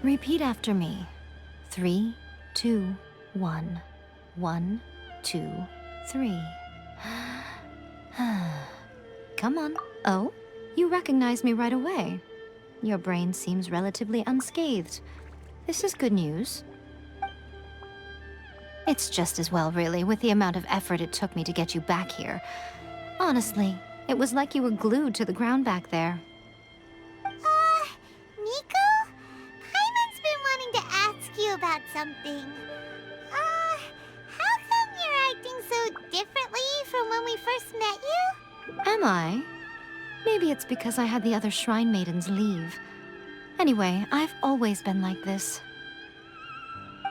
Repeat after me. 3, 2, 1. 1, 2, 3. Come on. Oh, you recognize me right away. Your brain seems relatively unscathed. This is good news. It's just as well, really, with the amount of effort it took me to get you back here. Honestly, it was like you were glued to the ground back there. Nico? Paimon's been wanting to ask you about something. How come you're acting so differently from when we first met you? Am I? Maybe it's because I had the other Shrine Maidens leave. Anyway, I've always been like this.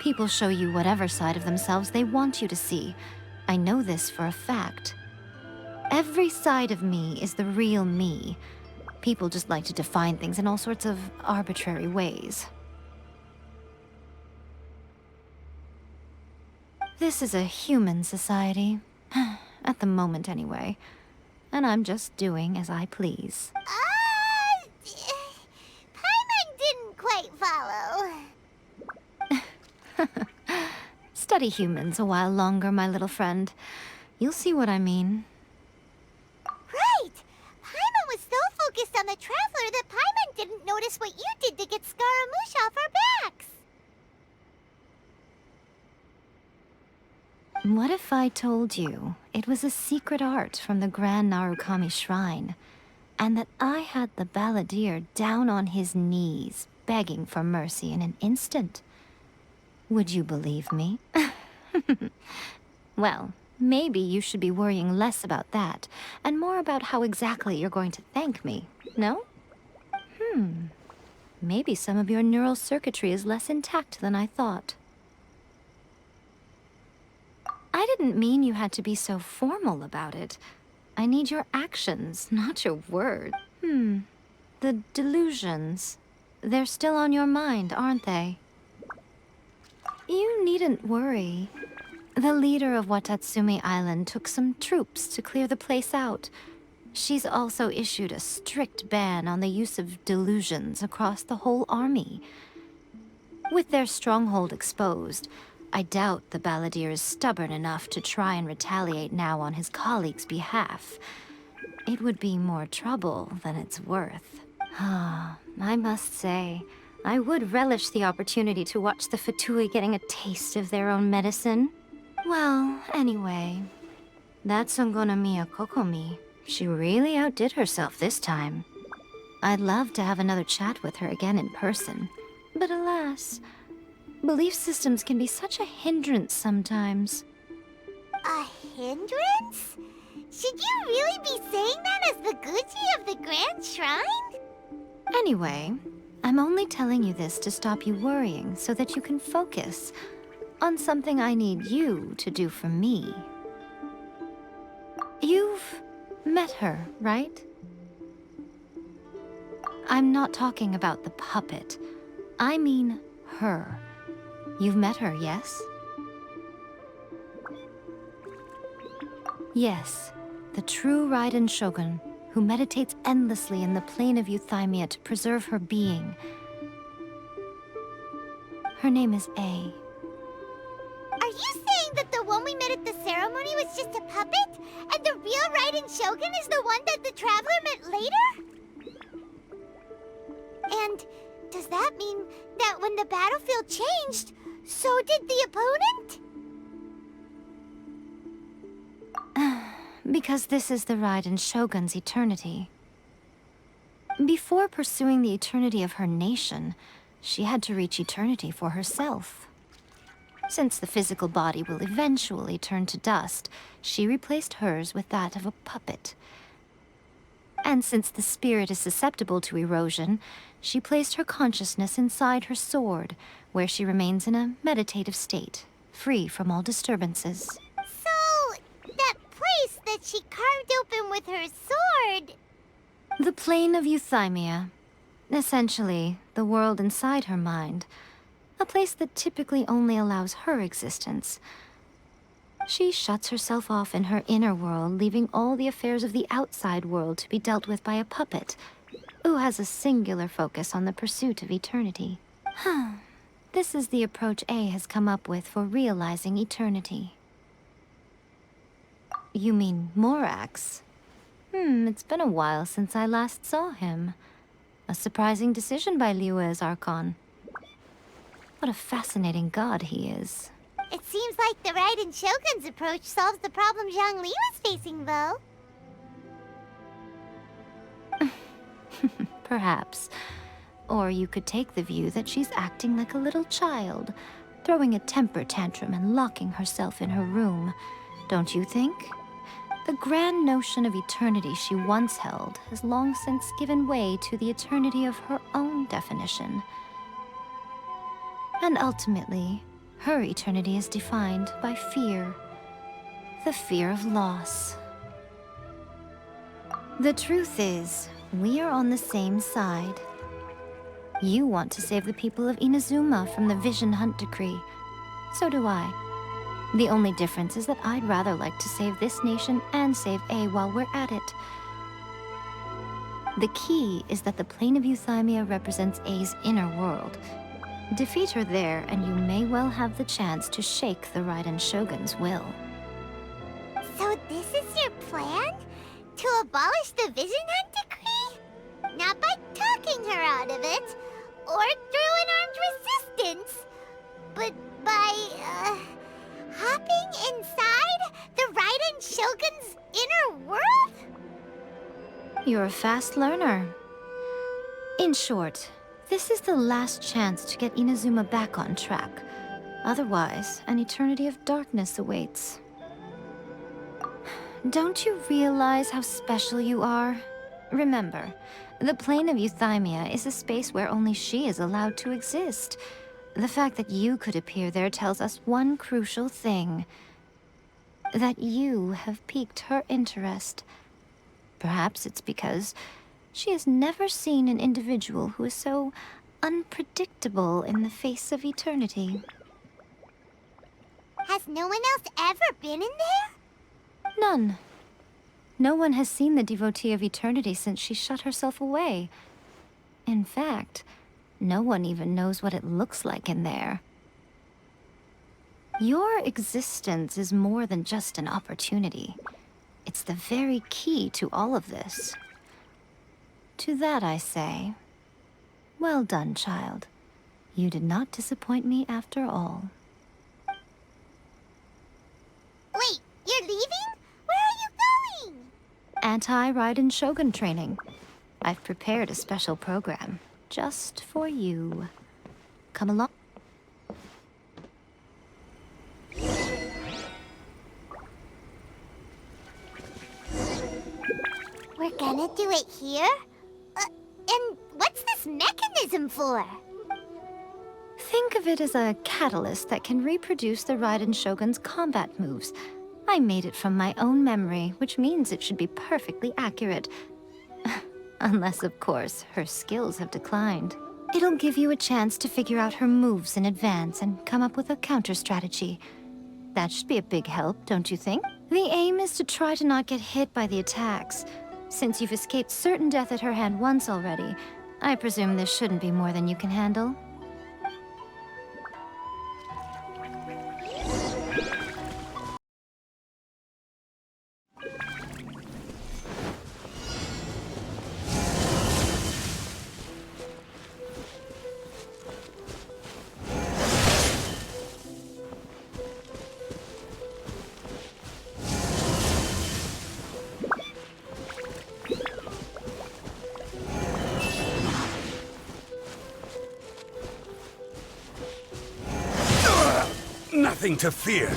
People show you whatever side of themselves they want you to see. I know this for a fact. Every side of me is the real me. People just like to define things in all sorts of arbitrary ways. This is a human society. At the moment, anyway. And I'm just doing as I please. Paimon didn't quite follow. Study humans a while longer, my little friend. You'll see what I mean. Right! Paimon was so focused on the Traveler that Paimon didn't notice what you did to get Scaramouche off our backs. What if I told you it was a secret art from the Grand Narukami Shrine, and that I had the balladeer down on his knees, begging for mercy in an instant? Would you believe me? Well, maybe you should be worrying less about that, and more about how exactly you're going to thank me, no? Maybe some of your neural circuitry is less intact than I thought. I didn't mean you had to be so formal about it. I need your actions, not your words. The delusions. They're still on your mind, aren't they? You needn't worry. The leader of Watatsumi Island took some troops to clear the place out. She's also issued a strict ban on the use of delusions across the whole army. With their stronghold exposed, I doubt the balladeer is stubborn enough to try and retaliate now on his colleague's behalf. It would be more trouble than it's worth. I must say, I would relish the opportunity to watch the Fatui getting a taste of their own medicine. Well, anyway, that Songonamiya Kokomi, she really outdid herself this time. I'd love to have another chat with her again in person, but alas, belief systems can be such a hindrance sometimes. A hindrance? Should you really be saying that as the Gucci of the Grand Shrine? Anyway, I'm only telling you this to stop you worrying so that you can focus on something I need you to do for me. You've met her, right? I'm not talking about the puppet. I mean her. You've met her, yes? Yes, the true Raiden Shogun, who meditates endlessly in the plane of Euthymia to preserve her being. Her name is A. Are you saying that the one we met at the ceremony was just a puppet? And the real Raiden Shogun is the one that the Traveler met later? And does that mean that when the battlefield changed, so did the opponent? Because this is the Raiden Shogun's eternity. Before pursuing the eternity of her nation, she had to reach eternity for herself. Since the physical body will eventually turn to dust, she replaced hers with that of a puppet. And since the spirit is susceptible to erosion, she placed her consciousness inside her sword, where she remains in a meditative state, free from all disturbances. So, that place that she carved open with her sword... The plane of Euthymia. Essentially, the world inside her mind. A place that typically only allows her existence. She shuts herself off in her inner world, leaving all the affairs of the outside world to be dealt with by a puppet, who has a singular focus on the pursuit of eternity. This is the approach A has come up with for realizing eternity. You mean Morax? It's been a while since I last saw him. A surprising decision by Liyue's Archon. What a fascinating god he is. It seems like the Raiden Shogun's approach solves the problem Zhang Li was facing, though. Perhaps. Or you could take the view that she's acting like a little child, throwing a temper tantrum and locking herself in her room. Don't you think? The grand notion of eternity she once held has long since given way to the eternity of her own definition. And ultimately, her eternity is defined by fear. The fear of loss. The truth is, we are on the same side. You want to save the people of Inazuma from the Vision Hunt decree. So do I. The only difference is that I'd rather like to save this nation and save A while we're at it. The key is that the plane of Euthymia represents A's inner world. Defeat her there, and you may well have the chance to shake the Raiden Shogun's will. So this is your plan? To abolish the Vision Hunt decree? Not by talking her out of it, or through an armed resistance, but by, hopping inside the Raiden Shogun's inner world? You're a fast learner. In short, this is the last chance to get Inazuma back on track. Otherwise, an eternity of darkness awaits. Don't you realize how special you are? Remember, the plane of Euthymia is a space where only she is allowed to exist. The fact that you could appear there tells us one crucial thing. That you have piqued her interest. Perhaps it's because she has never seen an individual who is so unpredictable in the face of eternity. Has no one else ever been in there? None. No one has seen the devotee of eternity since she shut herself away. In fact, no one even knows what it looks like in there. Your existence is more than just an opportunity. It's the very key to all of this. To that I say, well done, child. You did not disappoint me after all. Wait, you're leaving? Where are you going? Anti-Raiden Shogun training. I've prepared a special program just for you. Come along. We're gonna do it here? And what's this mechanism for? Think of it as a catalyst that can reproduce the Raiden Shogun's combat moves. I made it from my own memory, which means it should be perfectly accurate. Unless, of course, her skills have declined. It'll give you a chance to figure out her moves in advance and come up with a counter-strategy. That should be a big help, don't you think? The aim is to try to not get hit by the attacks. Since you've escaped certain death at her hand once already, I presume this shouldn't be more than you can handle. Nothing to fear.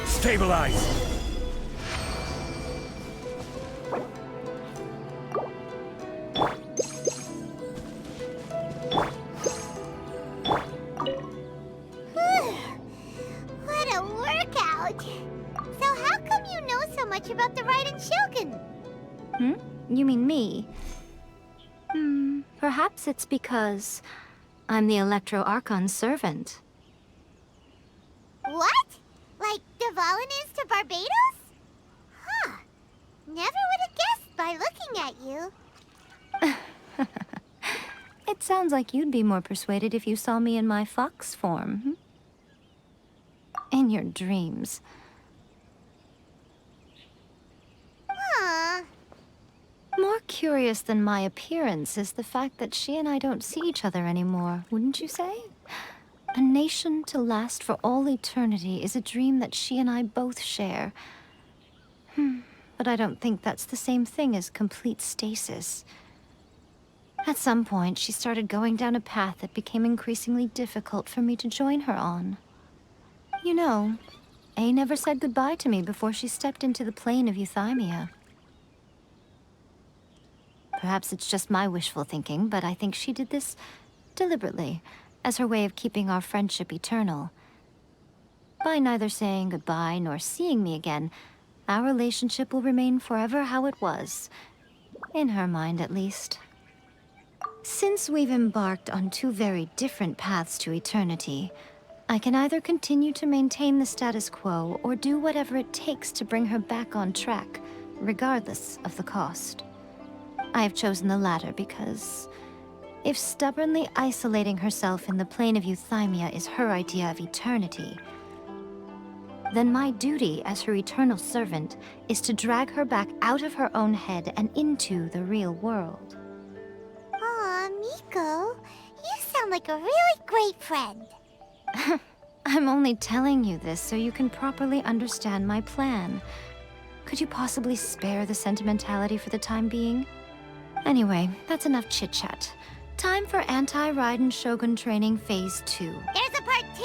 Stabilize. much about the Raiden Shogun? You mean me? Perhaps it's because I'm the Archon's servant. What? Like Dvalin is to Barbados? Huh. Never would have guessed by looking at you. It sounds like you'd be more persuaded if you saw me in my fox form. In your dreams. Huh. More curious than my appearance is the fact that she and I don't see each other anymore, wouldn't you say? A nation to last for all eternity is a dream that she and I both share. But I don't think that's the same thing as complete stasis. At some point, she started going down a path that became increasingly difficult for me to join her on. You know, A never said goodbye to me before she stepped into the plane of Euthymia. Perhaps it's just my wishful thinking, but I think she did this deliberately, as her way of keeping our friendship eternal. By neither saying goodbye nor seeing me again, our relationship will remain forever how it was. In her mind, at least. Since we've embarked on two very different paths to eternity, I can either continue to maintain the status quo or do whatever it takes to bring her back on track, regardless of the cost. I have chosen the latter because if stubbornly isolating herself in the plane of Euthymia is her idea of eternity, then my duty as her eternal servant is to drag her back out of her own head and into the real world. Aw, Miko, you sound like a really great friend. I'm only telling you this so you can properly understand my plan. Could you possibly spare the sentimentality for the time being? Anyway, that's enough chit-chat. Time for Anti-Raiden Shogun Training Phase 2. There's a part 2?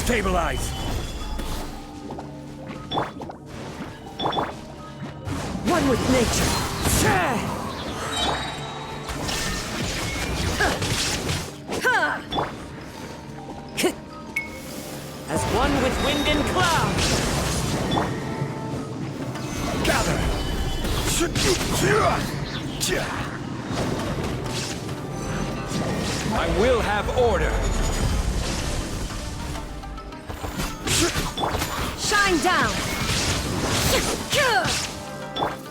Stabilize! One with nature. As one with wind and cloud. Gather! I will have order! Shine down.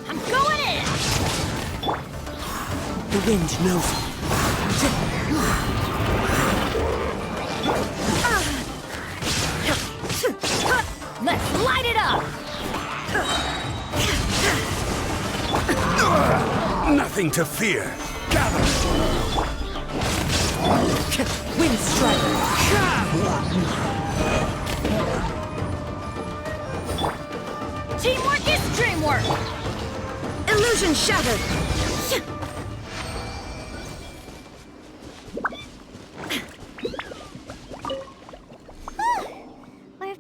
I'm going in. The wind knows me. Let's light it up. Nothing to fear! Gather! Wind strike. Teamwork is dreamwork. Illusion shattered.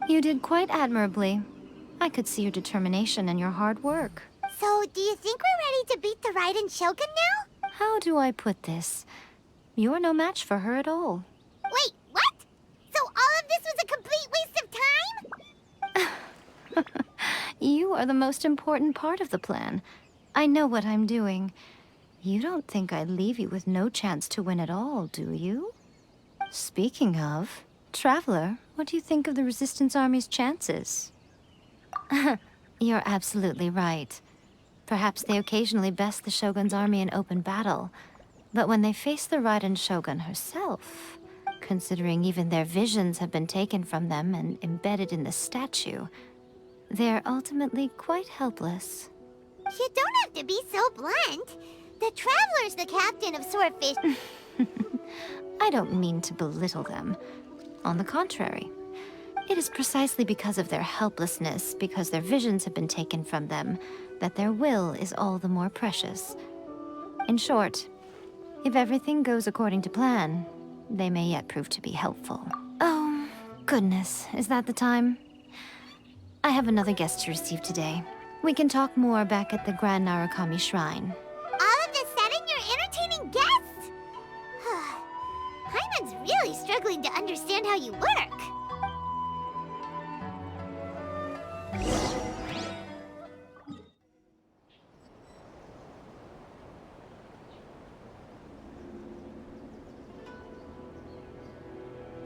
You did quite admirably. I could see your determination and your hard work. So, do you think we're ready to beat the Raiden Shogun now? How do I put this? You're no match for her at all. Wait, what? So all of this was a complete waste of time? You are the most important part of the plan. I know what I'm doing. You don't think I'd leave you with no chance to win at all, do you? Speaking of, Traveler, what do you think of the Resistance Army's chances? You're absolutely right. Perhaps they occasionally best the Shogun's army in open battle, but when they face the Raiden Shogun herself, considering even their visions have been taken from them and embedded in the statue, they're ultimately quite helpless. You don't have to be so blunt. The Traveler's the captain of Swordfish. I don't mean to belittle them. On the contrary, it is precisely because of their helplessness, because their visions have been taken from them, that their will is all the more precious. In short, if everything goes according to plan, they may yet prove to be helpful. Oh, goodness, is that the time? I have another guest to receive today. We can talk more back at the Grand Narukami Shrine. All of a sudden, you're entertaining guests? Paimon's really struggling to understand how you work.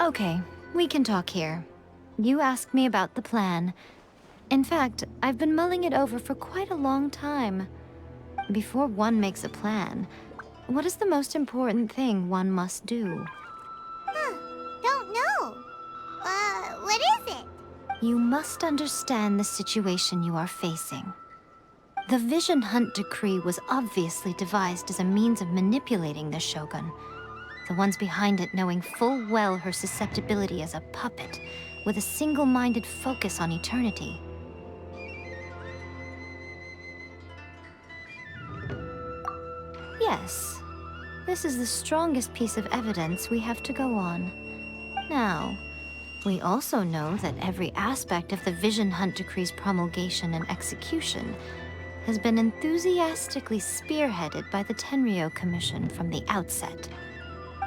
Okay, we can talk here. You asked me about the plan. In fact, I've been mulling it over for quite a long time. Before one makes a plan, what is the most important thing one must do? Don't know. What is it? You must understand the situation you are facing. The Vision Hunt Decree was obviously devised as a means of manipulating the Shogun. The ones behind it knowing full well her susceptibility as a puppet, with a single-minded focus on eternity. Yes, this is the strongest piece of evidence we have to go on. Now, we also know that every aspect of the Vision Hunt Decree's promulgation and execution has been enthusiastically spearheaded by the Tenryou Commission from the outset.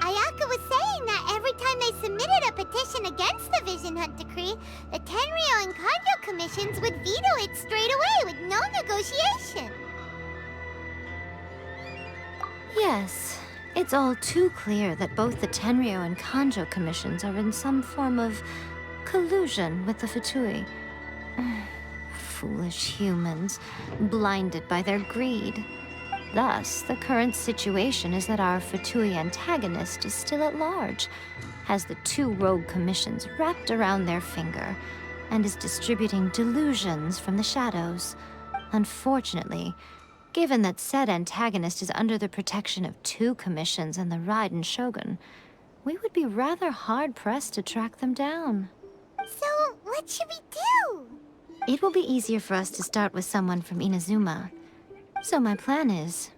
Ayaka was saying that every time they submitted a petition against the Vision Hunt Decree, the Tenryou and Kanjo commissions would veto it straight away with no negotiation. Yes, it's all too clear that both the Tenryou and Kanjo commissions are in some form of collusion with the Fatui. Foolish humans, blinded by their greed. Thus, the current situation is that our Fatui antagonist is still at large, has the two rogue commissions wrapped around their finger, and is distributing delusions from the shadows. Unfortunately, given that said antagonist is under the protection of two commissions and the Raiden Shogun, we would be rather hard-pressed to track them down. So, what should we do? It will be easier for us to start with someone from Inazuma. So my plan is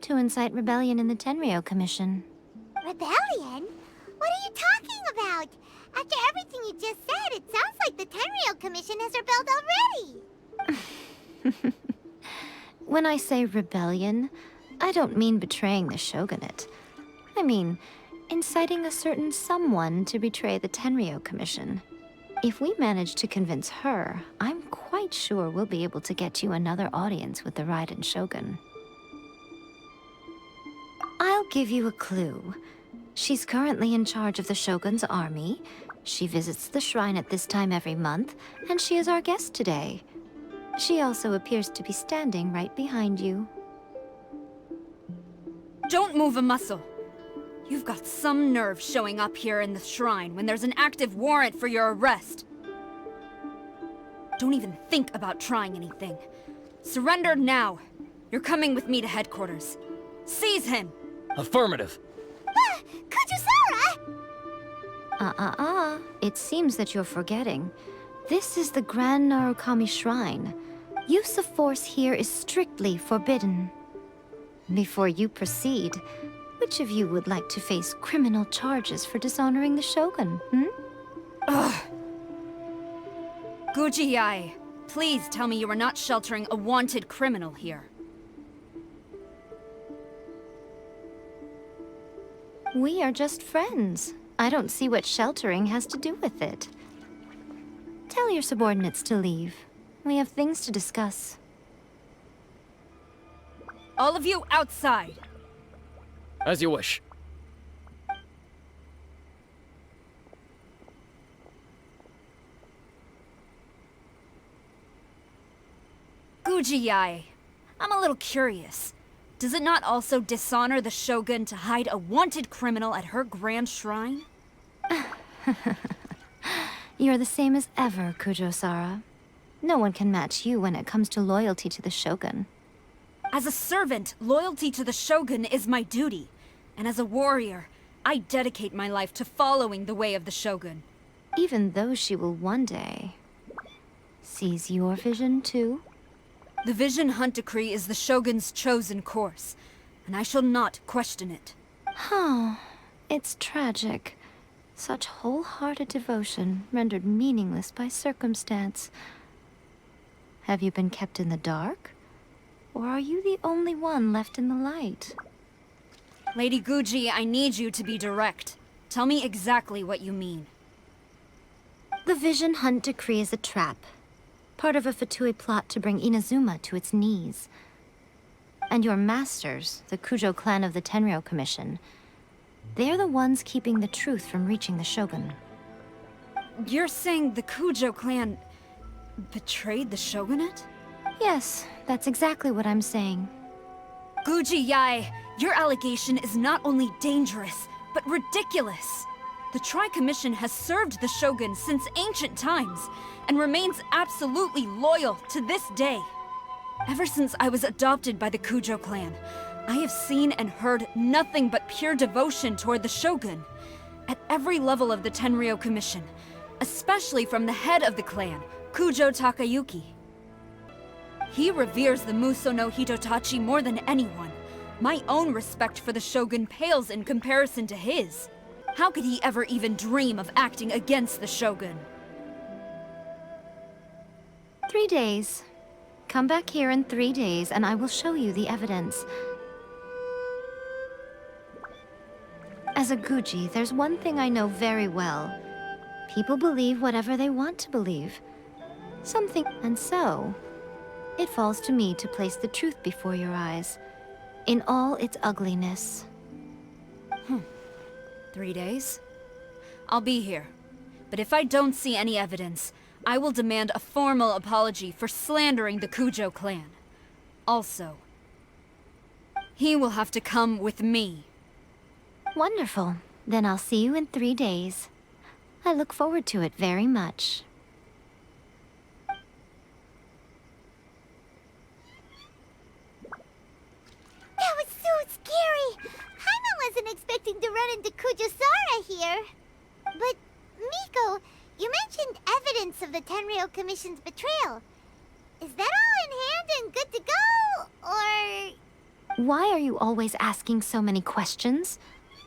to incite rebellion in the Tenryou Commission. Rebellion? What are you talking about? After everything you just said, it sounds like the Tenryou Commission has rebelled already. When I say rebellion, I don't mean betraying the shogunate. I mean inciting a certain someone to betray the Tenryou Commission. If we manage to convince her, I'm quite sure we'll be able to get you another audience with the Raiden Shogun. I'll give you a clue. She's currently in charge of the Shogun's army. She visits the shrine at this time every month, and she is our guest today. She also appears to be standing right behind you. Don't move a muscle. You've got some nerve showing up here in the shrine when there's an active warrant for your arrest. Don't even think about trying anything. Surrender now. You're coming with me to headquarters. Seize him! Affirmative. Kujusara! It seems that you're forgetting. This is the Grand Narukami Shrine. Use of force here is strictly forbidden. Before you proceed, which of you would like to face criminal charges for dishonoring the Shogun, Ugh. Guji-ai, please tell me you are not sheltering a wanted criminal here. We are just friends. I don't see what sheltering has to do with it. Tell your subordinates to leave. We have things to discuss. All of you outside! As you wish. Guji-ai, I'm a little curious. Does it not also dishonor the Shogun to hide a wanted criminal at her grand shrine? You're the same as ever, Kujo-sara. No one can match you when it comes to loyalty to the Shogun. As a servant, loyalty to the Shogun is my duty. And as a warrior, I dedicate my life to following the way of the Shogun. Even though she will one day seize your vision too? The Vision Hunt Decree is the Shogun's chosen course, and I shall not question it. Oh, it's tragic. Such wholehearted devotion rendered meaningless by circumstance. Have you been kept in the dark? Or are you the only one left in the light? Lady Guji, I need you to be direct. Tell me exactly what you mean. The Vision Hunt decree is a trap. Part of a Fatui plot to bring Inazuma to its knees. And your masters, the Kujo clan of the Tenryou Commission, they're the ones keeping the truth from reaching the Shogun. You're saying the Kujo clan betrayed the shogunate? Yes, that's exactly what I'm saying. Guji Yae, your allegation is not only dangerous, but ridiculous. The Tri-Commission has served the Shogun since ancient times, and remains absolutely loyal to this day. Ever since I was adopted by the Kujo clan, I have seen and heard nothing but pure devotion toward the Shogun. At every level of the Tenryou Commission, especially from the head of the clan, Kujo Takayuki. He reveres the Muso no Hitotachi more than anyone. My own respect for the Shogun pales in comparison to his. How could he ever even dream of acting against the Shogun? 3 days. Come back here in 3 days and I will show you the evidence. As a Guji, there's one thing I know very well. People believe whatever they want to believe. And so, it falls to me to place the truth before your eyes, in all its ugliness. 3 days? I'll be here. But if I don't see any evidence, I will demand a formal apology for slandering the Kujo clan. Also, he will have to come with me. Wonderful. Then I'll see you in 3 days. I look forward to it very much. That was so scary! Jaime wasn't expecting to run into Kujosara here. But, Miko, you mentioned evidence of the Tenryou Commission's betrayal. Is that all in hand and good to go, or...? Why are you always asking so many questions?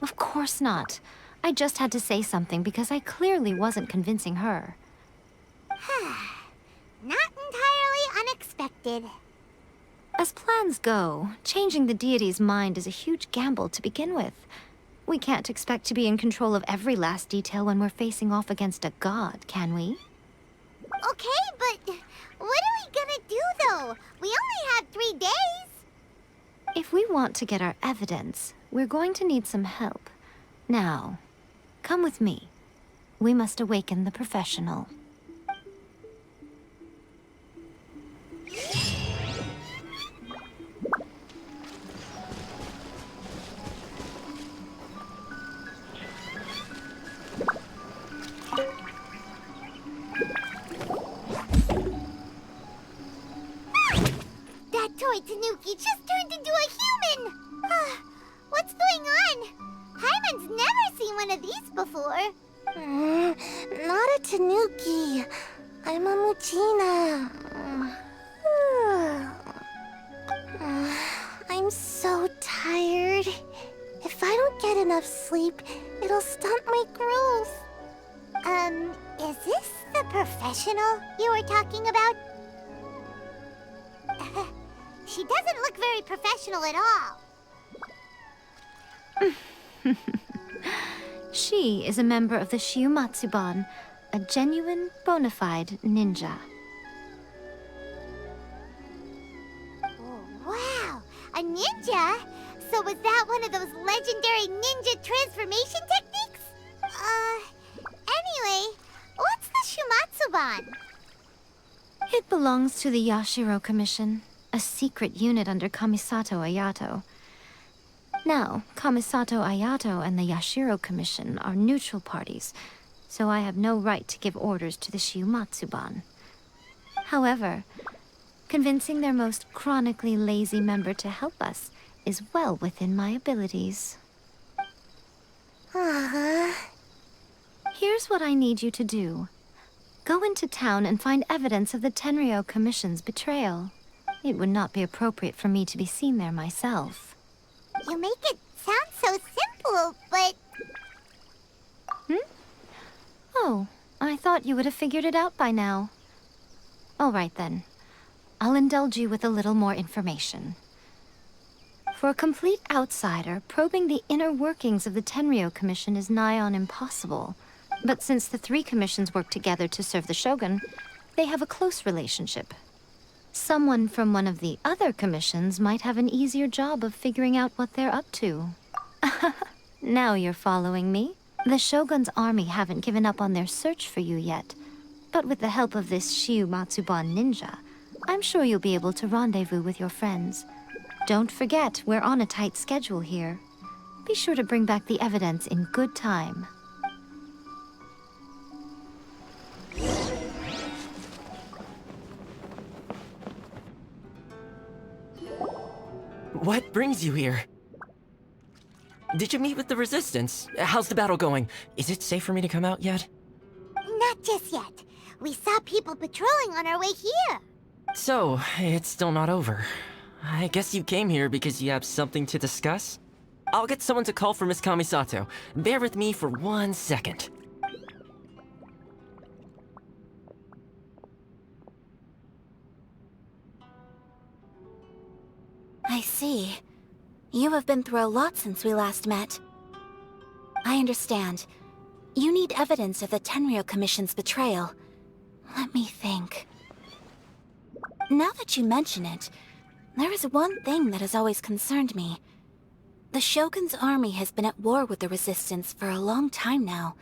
Of course not. I just had to say something because I clearly wasn't convincing her. Not entirely unexpected. As plans go, changing the deity's mind is a huge gamble to begin with. We can't expect to be in control of every last detail when we're facing off against a god, can we? Okay, but what are we gonna do, though? We only have 3 days. If we want to get our evidence, we're going to need some help. Now, come with me. We must awaken the professional. That toy Tanuki just turned into a human! What's going on? Hyman's never seen one of these before. Not a Tanuki. I'm a Muchina. I'm so tired. If I don't get enough sleep, it'll stunt my growth. Is this the professional you were talking about? She doesn't look very professional at all. She is a member of the Shiumatsuban, a genuine, bona fide ninja. Oh, wow, a ninja? So was that one of those legendary ninja transformation techniques? Anyway, what's the Shumatsuban? It belongs to the Yashiro Commission, a secret unit under Kamisato Ayato. Now, Kamisato Ayato and the Yashiro Commission are neutral parties, so I have no right to give orders to the Shiumatsuban. However, convincing their most chronically lazy member to help us is well within my abilities. Here's what I need you to do. Go into town and find evidence of the Tenryou Commission's betrayal. It would not be appropriate for me to be seen there myself. You make it sound so simple, but... Oh, I thought you would have figured it out by now. All right then. I'll indulge you with a little more information. For a complete outsider, probing the inner workings of the Tenryou Commission is nigh on impossible. But since the three commissions work together to serve the Shogun, they have a close relationship. Someone from one of the other commissions might have an easier job of figuring out what they're up to. Now you're following me. The Shogun's army haven't given up on their search for you yet. But with the help of this Shiu Matsuban ninja, I'm sure you'll be able to rendezvous with your friends. Don't forget, we're on a tight schedule here. Be sure to bring back the evidence in good time. What brings you here? Did you meet with the Resistance? How's the battle going? Is it safe for me to come out yet? Not just yet. We saw people patrolling on our way here. So, it's still not over. I guess you came here because you have something to discuss? I'll get someone to call for Miss Kamisato. Bear with me for 1 second. I see. You have been through a lot since we last met. I understand. You need evidence of the Tenryou Commission's betrayal. Let me think. Now that you mention it, there is one thing that has always concerned me. The Shogun's army has been at war with the Resistance for a long time now,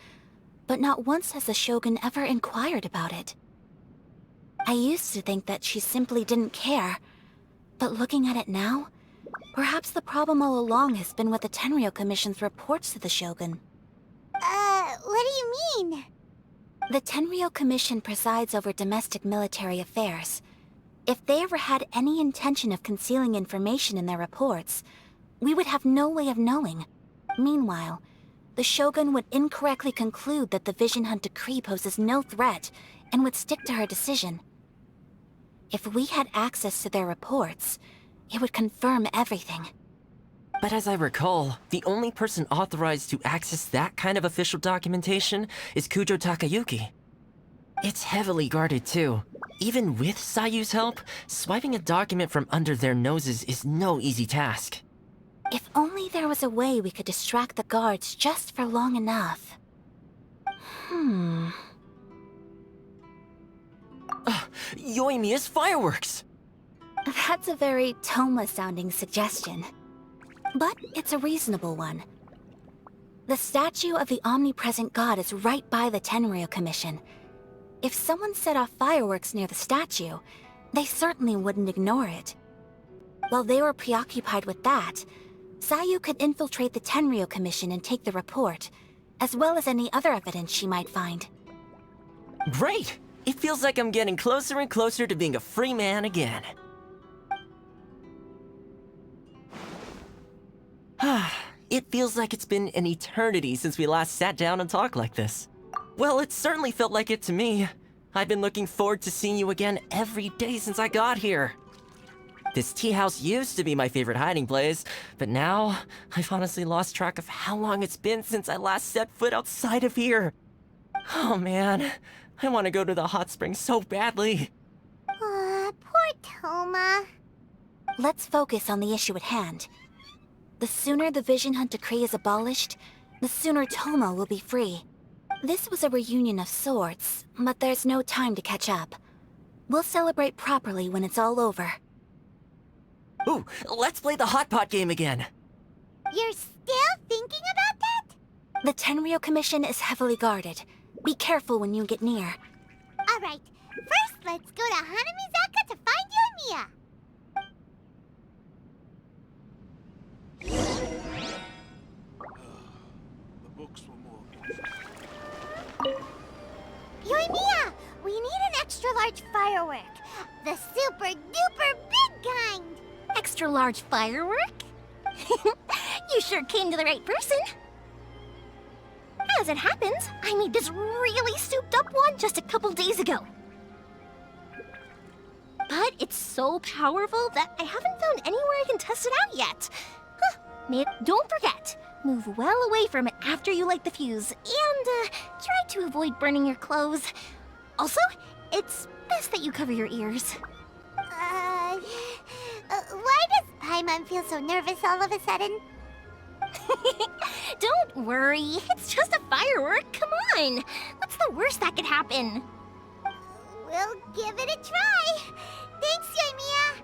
but not once has the Shogun ever inquired about it. I used to think that she simply didn't care, but looking at it now, perhaps the problem all along has been with the Tenryou Commission's reports to the Shogun. What do you mean? The Tenryou Commission presides over domestic military affairs. If they ever had any intention of concealing information in their reports, we would have no way of knowing. Meanwhile, the Shogun would incorrectly conclude that the Vision Hunt decree poses no threat and would stick to her decision. If we had access to their reports, it would confirm everything. But as I recall, the only person authorized to access that kind of official documentation is Kujo Takayuki. It's heavily guarded too. Even with Sayu's help, swiping a document from under their noses is no easy task. If only there was a way we could distract the guards just for long enough. Yoimiya's fireworks! That's a very Toma-sounding suggestion. But it's a reasonable one. The statue of the omnipresent god is right by the Tenryou Commission. If someone set off fireworks near the statue, they certainly wouldn't ignore it. While they were preoccupied with that, Sayu could infiltrate the Tenryou Commission and take the report, as well as any other evidence she might find. Great! It feels like I'm getting closer and closer to being a free man again. It feels like it's been an eternity since we last sat down and talked like this. Well, it certainly felt like it to me. I've been looking forward to seeing you again every day since I got here. This tea house used to be my favorite hiding place, but now I've honestly lost track of how long it's been since I last set foot outside of here. Oh man, I want to go to the hot springs so badly. Poor Toma. Let's focus on the issue at hand. The sooner the Vision Hunt decree is abolished, the sooner Toma will be free. This was a reunion of sorts, but there's no time to catch up. We'll celebrate properly when it's all over. Ooh, let's play the hot pot game again. You're still thinking about that? The Tenryou Commission is heavily guarded. Be careful when you get near. Alright, first let's go to Hanamizaka to find Yoimiya. The books were more Yoimiya, we need an extra-large firework. The super-duper big kind. Extra-large firework? You sure came to the right person. As it happens, I made this really souped-up one just a couple days ago. But it's so powerful that I haven't found anywhere I can test it out yet. Don't forget, move well away from it after you light the fuse, and try to avoid burning your clothes. Also, it's best that you cover your ears. Why does Paimon feel so nervous all of a sudden? Don't worry, it's just a firework. Come on. What's the worst that could happen? We'll give it a try. Thanks, Yoimiya.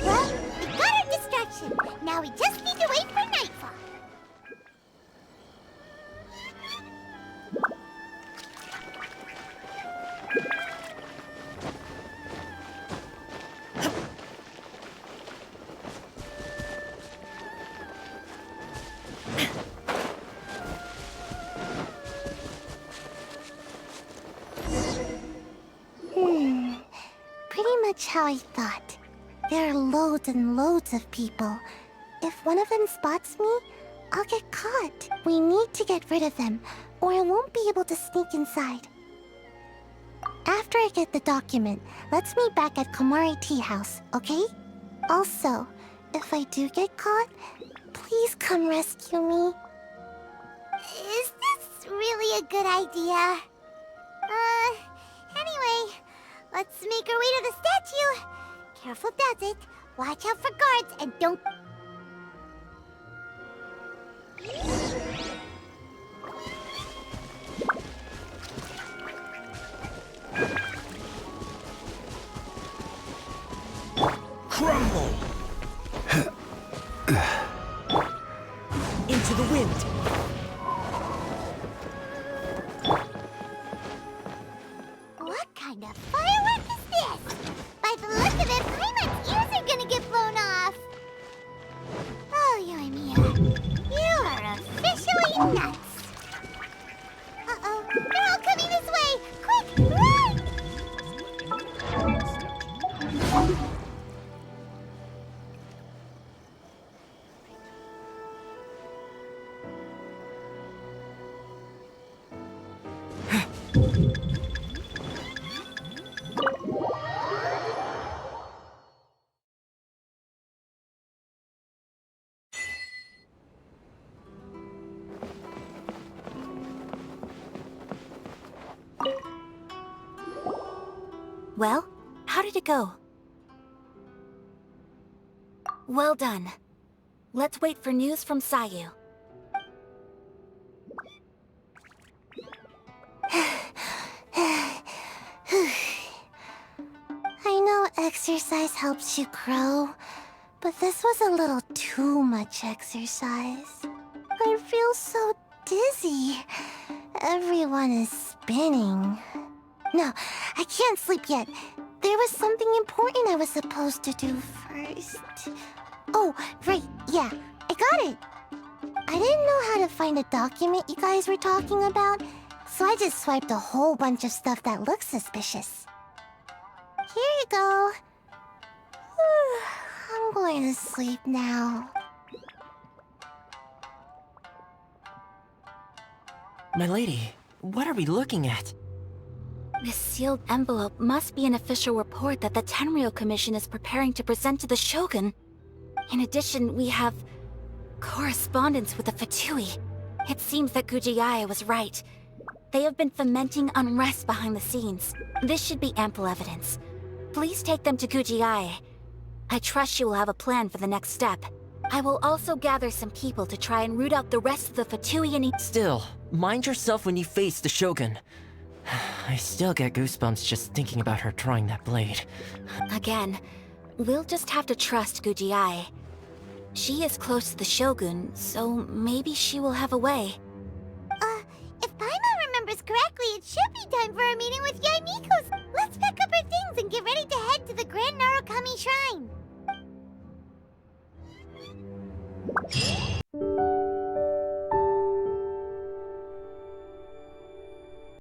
Well, we got our distraction. Now we just need to wait for nightfall. Pretty much how I thought. There are loads and loads of people. If one of them spots me, I'll get caught. We need to get rid of them, or I won't be able to sneak inside. After I get the document, let's meet back at Komari Tea House, okay? Also, if I do get caught, please come rescue me. Is this really a good idea? Anyway, let's make our way to the statue. Careful does it. Watch out for guards and don't... Crumble! Into the wind! What kind of firework is this? By the look of it, Paimon's ears are gonna get blown off. Oh, Yoimiya, you are officially nuts. Uh-oh, they're all coming this way! Quick, run! Well, how did it go? Well done. Let's wait for news from Sayu. I know exercise helps you grow, but this was a little too much exercise. I feel so dizzy. Everyone is spinning. No, I can't sleep yet. There was something important I was supposed to do first. Oh, right, yeah, I got it. I didn't know how to find a document you guys were talking about, so I just swiped a whole bunch of stuff that looks suspicious. Here you go. I'm going to sleep now. My lady, what are we looking at? This sealed envelope must be an official report that the Tenryou Commission is preparing to present to the Shogun. In addition, we have correspondence with the Fatui. It seems that Gujiai was right. They have been fomenting unrest behind the scenes. This should be ample evidence. Please take them to Gujiai. I trust you will have a plan for the next step. I will also gather some people to try and root out the rest of the Fatui and... Still, mind yourself when you face the Shogun. I still get goosebumps just thinking about her drawing that blade. Again, we'll just have to trust Gujiai. She is close to the Shogun, so maybe she will have a way. If Paimon remembers correctly, it should be time for a meeting with Yaimiko's. Let's pack up our things and get ready to head to the